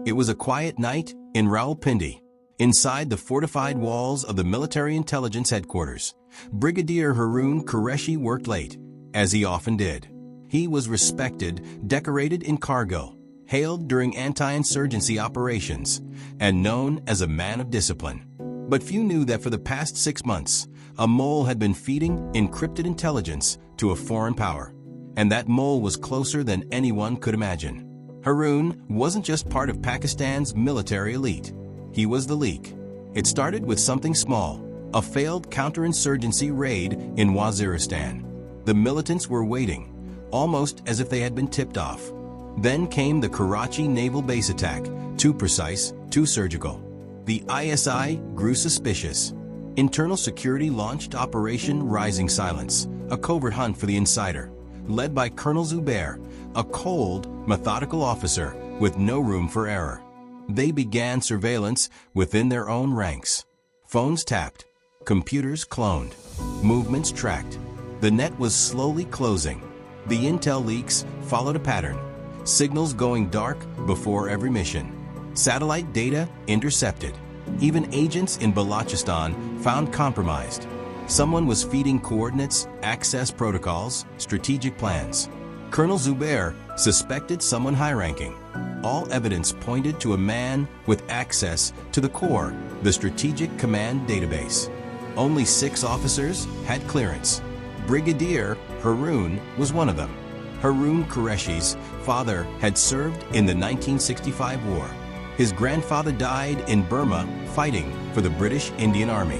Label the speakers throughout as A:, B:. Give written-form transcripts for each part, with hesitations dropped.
A: It was a quiet night in Rawalpindi, inside the fortified walls of the military intelligence headquarters. Brigadier Haroon Qureshi worked late, as he often did. He was respected, decorated in Kargil, hailed during anti-insurgency operations, and known as a man of discipline. But few knew that for the past 6 months, a mole had been feeding encrypted intelligence to a foreign power. And that mole was closer than anyone could imagine. Haroon wasn't just part of Pakistan's military elite. He was the leak. It started with something small, a failed counterinsurgency raid in Waziristan. The militants were waiting, almost as if they had been tipped off. Then came the Karachi naval base attack, too precise, too surgical. The ISI grew suspicious. Internal security launched Operation Rising Silence, a covert hunt for the insider, led by Colonel Zubair, a cold, methodical officer with no room for error. They began surveillance within their own ranks. Phones tapped, computers cloned, movements tracked. The net was slowly closing. The intel leaks followed a pattern, signals going dark before every mission. Satellite data intercepted. Even agents in Balochistan found compromised. Someone was feeding coordinates, access protocols, strategic plans. Colonel Zubair suspected someone high-ranking. All evidence pointed to a man with access to the core, the Strategic Command Database. Only 6 officers had clearance. Brigadier Haroon was one of them. Haroon Qureshi's father had served in the 1965 war. His grandfather died in Burma fighting for the British Indian Army.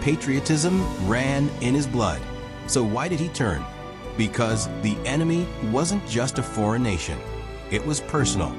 A: Patriotism ran in his blood. So why did he turn? Because the enemy wasn't just a foreign nation. It was personal.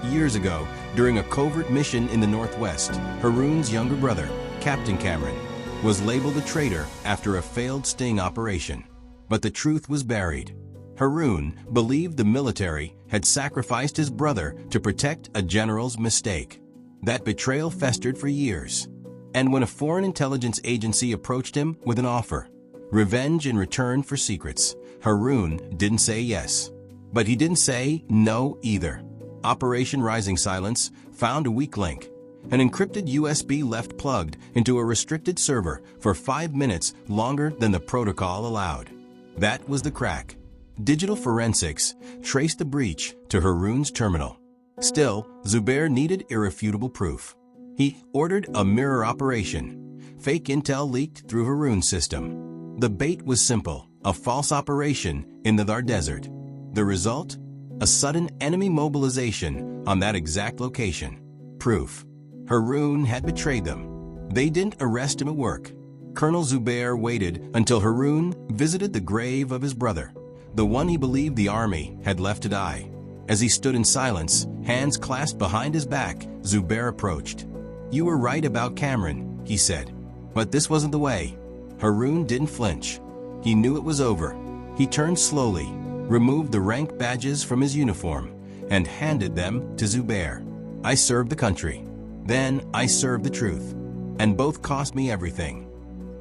A: Years ago, during a covert mission in the Northwest, Haroon's younger brother, Captain Cameron, was labeled a traitor after a failed sting operation. But the truth was buried. Haroon believed the military had sacrificed his brother to protect a general's mistake. That betrayal festered for years. And when a foreign intelligence agency approached him with an offer, revenge in return for secrets, Haroon didn't say yes. But he didn't say no either. Operation Rising Silence found a weak link. An encrypted USB left plugged into a restricted server for 5 minutes longer than the protocol allowed. That was the crack. Digital forensics traced the breach to Haroon's terminal. Still, Zubair needed irrefutable proof. He ordered a mirror operation. Fake intel leaked through Haroon's system. The bait was simple, a false operation in the Thar Desert. The result? A sudden enemy mobilization on that exact location. Proof. Haroon had betrayed them. They didn't arrest him at work. Colonel Zubair waited until Haroon visited the grave of his brother, the one he believed the army had left to die. As he stood in silence, hands clasped behind his back, Zubair approached. "You were right about Cameron," he said. "But this wasn't the way." Haroon didn't flinch. He knew it was over. He turned slowly, removed the rank badges from his uniform, and handed them to Zubair. "I served the country. Then I served the truth. And both cost me everything."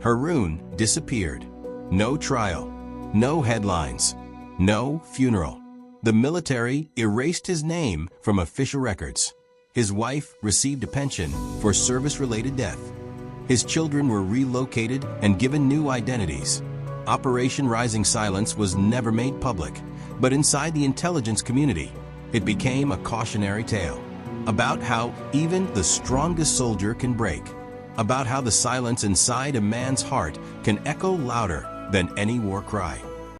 A: Haroon disappeared. No trial. No headlines. No funeral. The military erased his name from official records. His wife received a pension for service-related death. His children were relocated and given new identities. Operation Rising Silence was never made public, but inside the intelligence community, it became a cautionary tale about how even the strongest soldier can break, about how the silence inside a man's heart can echo louder than any war cry.